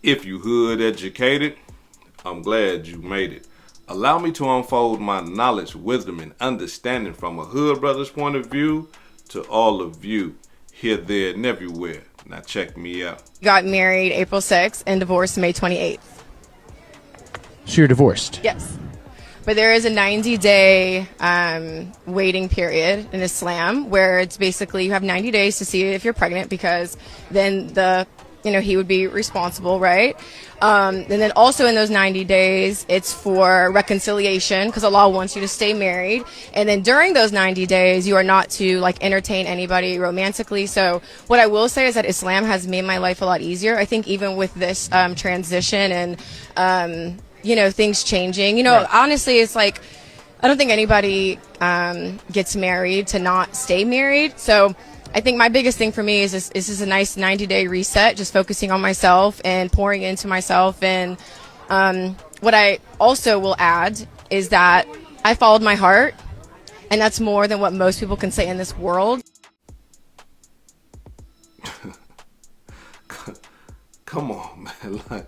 If you hood educated, I'm glad you made it. Allow me to unfold my knowledge, wisdom, and understanding from a hood brother's point of view to all of you, here, there, and everywhere. Now check me out. Got married April 6th and divorced May 28th. So you're divorced? Yes. But there is a 90-day waiting period in Islam where it's basically you have 90 days to see if you're pregnant, because then he would be responsible, right? And then also in those 90 days, it's for reconciliation because Allah wants you to stay married. And then during those 90 days, you are not to entertain anybody romantically. So what I will say is that Islam has made my life a lot easier. I think even with this transition and things changing. Right. Honestly, it's I don't think anybody gets married to not stay married. So I think my biggest thing for me is this is a nice 90-day reset, just focusing on myself and pouring into myself. And what I also will add is that I followed my heart, and that's more than what most people can say in this world. Come on, man.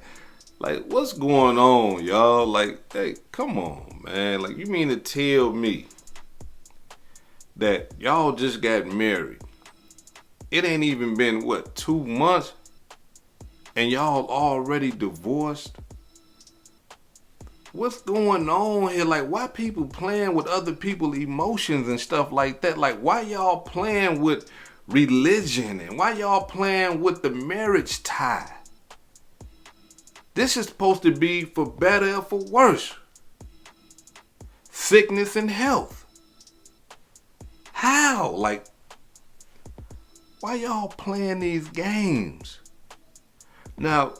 Like, what's going on, y'all? Hey, come on, man. You mean to tell me that y'all just got married? It ain't even been, 2 months? And y'all already divorced? What's going on here? Why people playing with other people's emotions and stuff like that? Why y'all playing with religion? And why y'all playing with the marriage tie? This is supposed to be for better or for worse. Sickness and health. How? Why y'all playing these games? Now,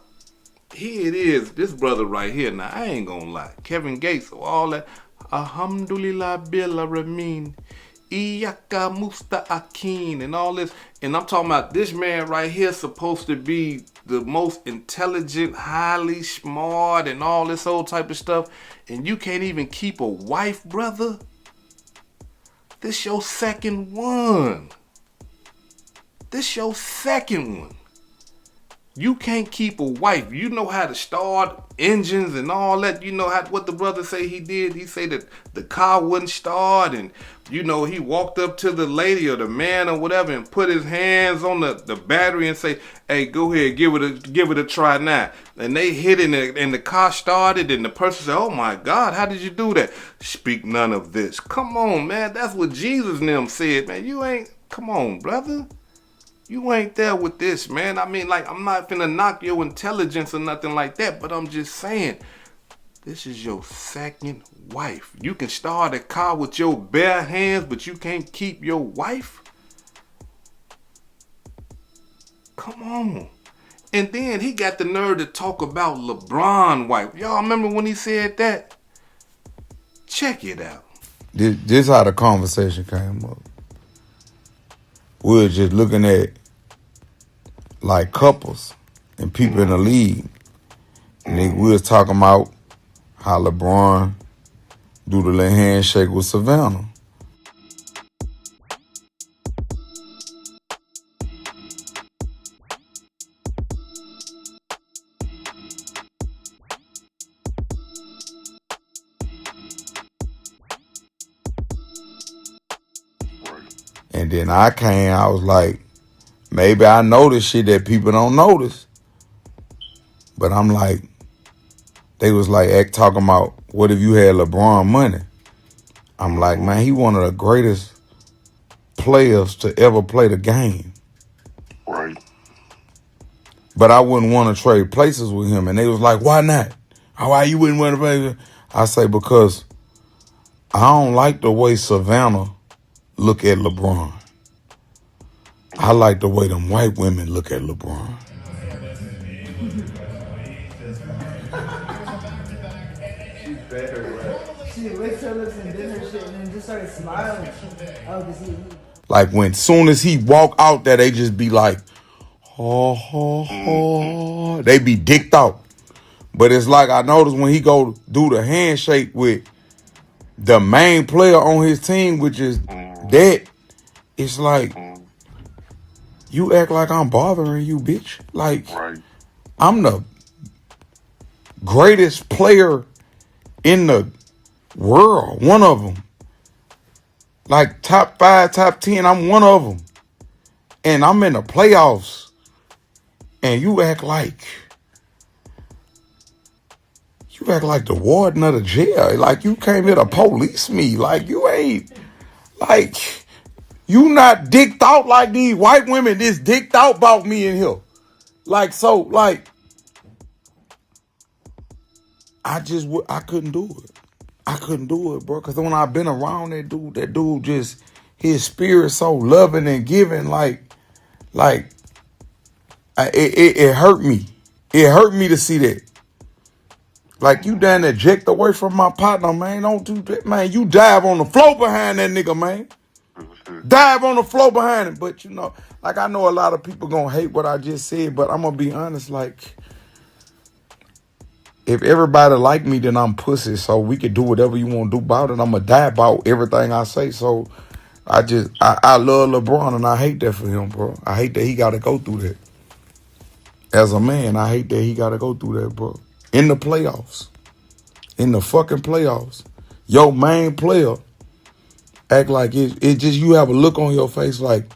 here it is. This brother right here. Now, I ain't gonna lie. Kevin Gates, all that. Alhamdulillah bil Ramin. Iyaka musta'akin and all this. And I'm talking about this man right here supposed to be the most intelligent, highly smart, and all this old type of stuff. And you can't even keep a wife, brother? This your second one. This your second one. You can't keep a wife. You know how to start engines and all that. You know what the brother say he did. He say that the car wouldn't start, and he walked up to the lady or the man or whatever and put his hands on the battery and say, "Hey, go ahead, give it a try now." And they hit it and the car started, and the person said, "Oh my God, how did you do that?" Speak none of this. Come on, man. That's what Jesus and them said, man. Come on, brother. You ain't there with this, man. I'm not finna knock your intelligence or nothing like that, but I'm just saying, this is your second wife. You can start a car with your bare hands, but you can't keep your wife? Come on. And then he got the nerve to talk about Labron wife. Y'all remember when he said that? Check it out. This how the conversation came up. We were just looking at couples and people in the league. And we was talking about how LeBron do the little handshake with Savanna. And then I was like, maybe I notice shit that people don't notice. But I'm like, they was talking about, what if you had LeBron money? I'm like, man, he one of the greatest players to ever play the game. Right. But I wouldn't want to trade places with him. And they was like, why not? Why you wouldn't want to play? I say, because I don't like the way Savanna look at LeBron. I like the way them white women look at LeBron. She licked her lips and did her shit and then just started smiling. When soon as he walk out there, they just be like, oh. They be dicked out. But it's I noticed when he go do the handshake with the main player on his team, which is that, it's you act like I'm bothering you, bitch. Right. I'm the greatest player in the world. One of them. Like top 5, top 10. I'm one of them. And I'm in the playoffs. And you act like the warden of the jail. Like you came here to police me. Like you ain't, like, you not dicked out like these white women just dicked out about me in here. Like, so, like, I couldn't do it. I couldn't do it, bro. Because when I've been around that dude just, his spirit so loving and giving, it hurt me. It hurt me to see that. Like, you done eject away from my partner, man. Don't do that, man. You dive on the floor behind that nigga, man. Dive on the floor behind him. But, you know, like, I know a lot of people gonna hate what I just said, but I'm gonna be honest, like, if everybody like me, then I'm pussy, so we can do whatever you want to do about it. I'm gonna die about everything I say, so I love LeBron, and I hate that for him, bro. I hate that he gotta go through that. As a man, I hate that he gotta go through that, bro. In the playoffs. In the fucking playoffs. Your main player act like it just, you have a look on your face like,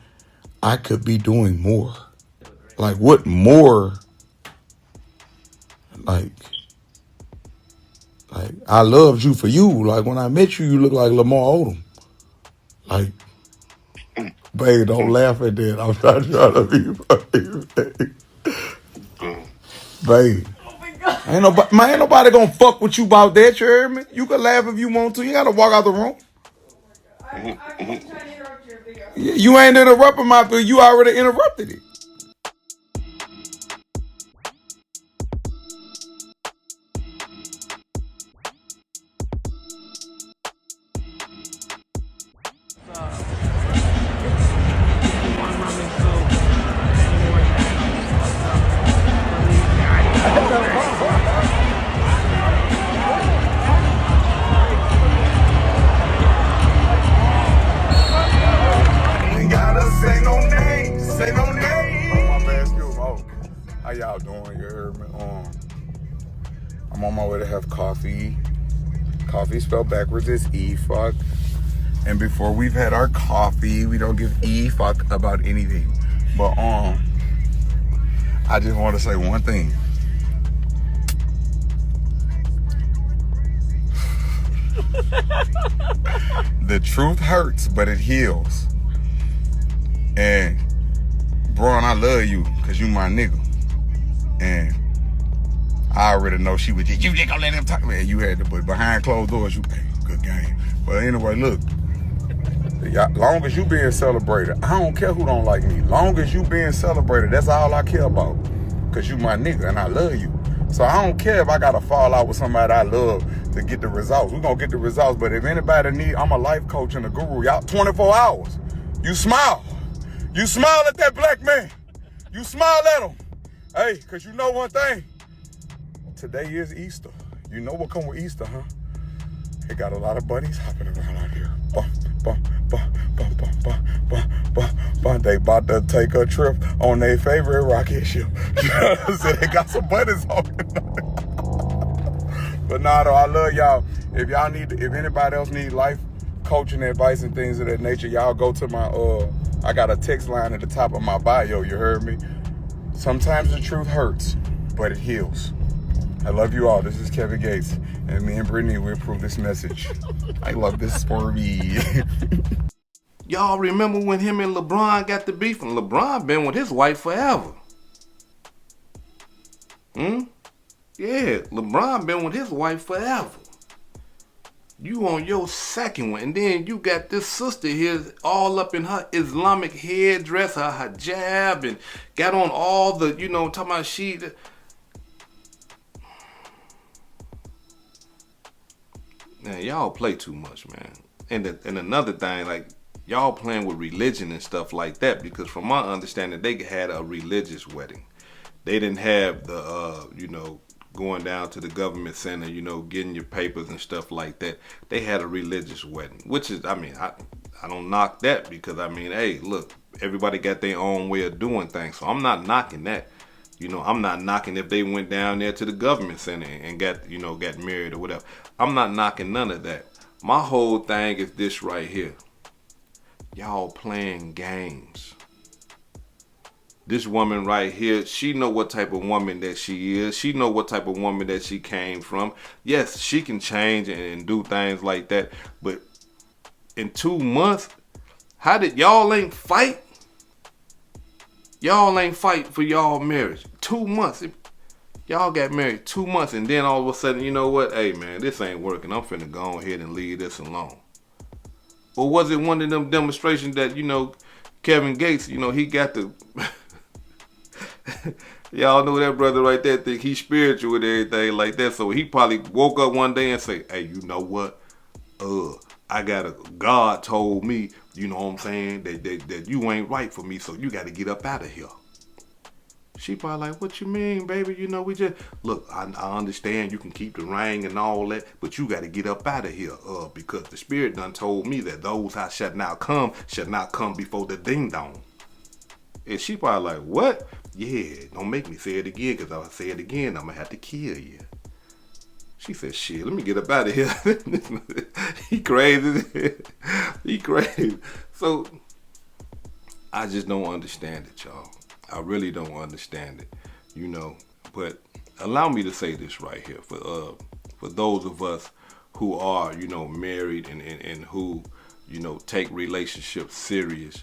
I could be doing more. Like, what more? Like, I loved you for you. Like, when I met you, you look like Lamar Odom. Like, babe, don't laugh at that. I'm not trying to be funny, babe. Ain't nobody gonna fuck with you about that, you heard me? You can laugh if you want to. You gotta walk out the room. I'm trying to interrupt your video. You ain't interrupting my video. You already interrupted it. How y'all doing? You heard me? I'm on my way to have coffee. Coffee spelled backwards is E-fuck. And before we've had our coffee, we don't give E-fuck about anything. But I just want to say one thing. The truth hurts, but it heals. And Bron, I love you because you my nigga. And I already know she was just, you just gonna let him talk. Man, you had to, but behind closed doors, you, hey, good game. But anyway, look, long as you being celebrated, I don't care who don't like me. Long as you being celebrated, that's all I care about. Because you my nigga and I love you. So I don't care if I got to fall out with somebody I love to get the results. We're going to get the results. But if anybody need, I'm a life coach and a guru. Y'all 24 hours. You smile. You smile at that black man. You smile at him. Hey, because you know one thing. Today is Easter. You know what come with Easter, huh? It got a lot of bunnies hopping around out here. They about to take a trip on their favorite rocket ship. So they got some bunnies hopping. But nah, though, I love y'all. If y'all need, if anybody else need life coaching advice and things of that nature, y'all go to my, I got a text line at the top of my bio, you heard me? Sometimes the truth hurts, but it heals. I love you all. This is Kevin Gates, and me and Brittany will approve this message. I love this for me. Y'all remember when him and LeBron got the beef? And LeBron been with his wife forever. Yeah, LeBron been with his wife forever. You on your second one, and then you got this sister here all up in her Islamic headdress, her hijab, and got on all the, you know, talking about she... Man, y'all play too much, man. And another thing, like, y'all playing with religion and stuff like that, because from my understanding, they had a religious wedding. They didn't have the, you know, going down to the government center, you know, getting your papers and stuff like that. They had a religious wedding, which is, I mean, I don't knock that, because, I mean, hey, look, everybody got their own way of doing things, so I'm not knocking that. You know, I'm not knocking if they went down there to the government center and got married or whatever. I'm not knocking none of that. My whole thing is this right here. Y'all playing games. This woman right here, she know what type of woman that she is. She know what type of woman that she came from. Yes, she can change and do things like that. But in 2 months, how did y'all ain't fight? Y'all ain't fight for y'all marriage. 2 months. Y'all got married 2 months, and then all of a sudden, you know what? Hey, man, this ain't working. I'm finna go ahead and leave this alone. Or was it one of them demonstrations that, you know, Kevin Gates, you know, he got the... Y'all know that brother right there think he's spiritual with everything like that. So he probably woke up one day and say, hey, you know what? God told me, you know what I'm saying, that you ain't right for me, so you got to get up out of here. She probably like, what you mean, baby? You know, we just, look, I understand you can keep the ring and all that, but you got to get up out of here, because the Spirit done told me that those I shall not come before the ding dong. And she probably like, what? Yeah, don't make me say it again, because if I say it again, I'm going to have to kill you. She said, shit, let me get up out of here. He crazy. He crazy. So, I just don't understand it, y'all. I really don't understand it, you know. But allow me to say this right here. For those of us who are, you know, married and who, you know, take relationships serious,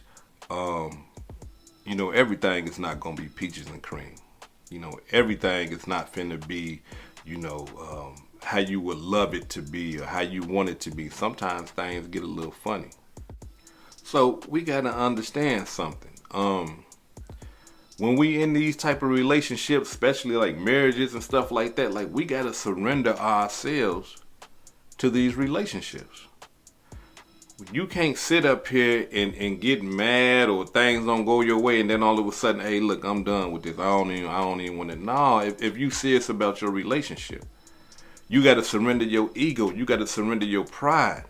you know, everything is not going to be peaches and cream. You know, everything is not finna be, you know, how you would love it to be or how you want it to be. Sometimes things get a little funny. So we got to understand something. When we in these type of relationships, especially like marriages and stuff like that, like we got to surrender ourselves to these relationships. You can't sit up here and get mad or things don't go your way and then all of a sudden, hey, look, I'm done with this. I don't even want to. No, if you serious about your relationship, you got to surrender your ego. You got to surrender your pride.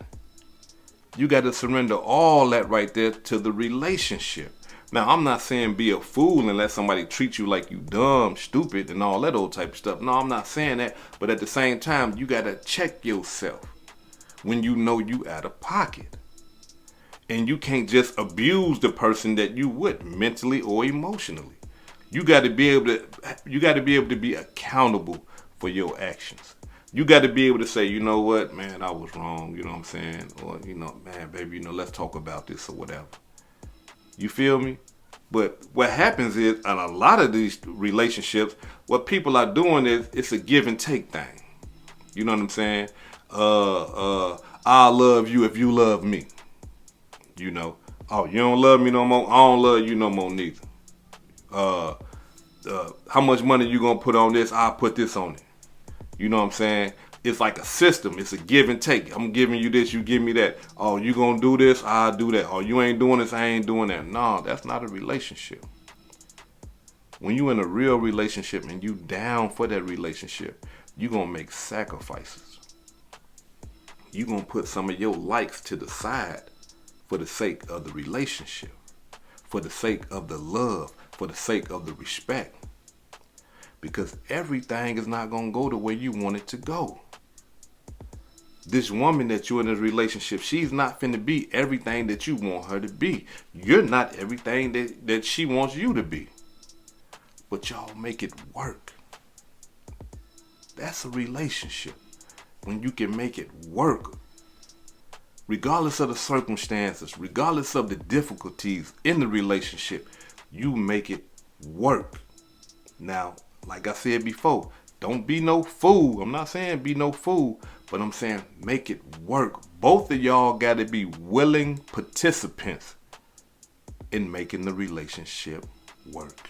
You got to surrender all that right there to the relationship. Now, I'm not saying be a fool and let somebody treat you like you dumb, stupid, and all that old type of stuff. No, I'm not saying that. But at the same time, you got to check yourself when you know you out of pocket. And you can't just abuse the person that you would mentally or emotionally. You got to be able to be accountable for your actions. You got to be able to say, you know what, man, I was wrong. You know what I'm saying? Or, you know, man, baby, you know, let's talk about this or whatever. You feel me? But what happens is, in a lot of these relationships, what people are doing is it's a give and take thing. You know what I'm saying? I'll love you if you love me. You know, oh, you don't love me no more. I don't love you no more neither. How much money you gonna put on this? I'll put this on it. You know what I'm saying? It's like a system. It's a give and take. I'm giving you this, you give me that. Oh, you gonna do this? I'll do that. Oh, you ain't doing this? I ain't doing that. No, that's not a relationship. When you in a real relationship and you down for that relationship, you gonna make sacrifices. You gonna put some of your likes to the side for the sake of the relationship, for the sake of the love, for the sake of the respect. Because everything is not going to go the way you want it to go. This woman that you're in a relationship, she's not finna be everything that you want her to be. You're not everything that she wants you to be. But y'all make it work. That's a relationship. When you can make it work. Regardless of the circumstances, regardless of the difficulties in the relationship, you make it work. Now, like I said before, don't be no fool. I'm not saying be no fool, but I'm saying make it work. Both of y'all got to be willing participants in making the relationship work.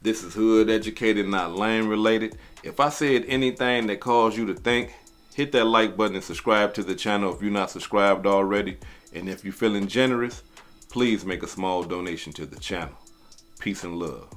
This is Hood Educated, not Lane Related. If I said anything that caused you to think, hit that like button and subscribe to the channel if you're not subscribed already. And if you're feeling generous, please make a small donation to the channel. Peace and love.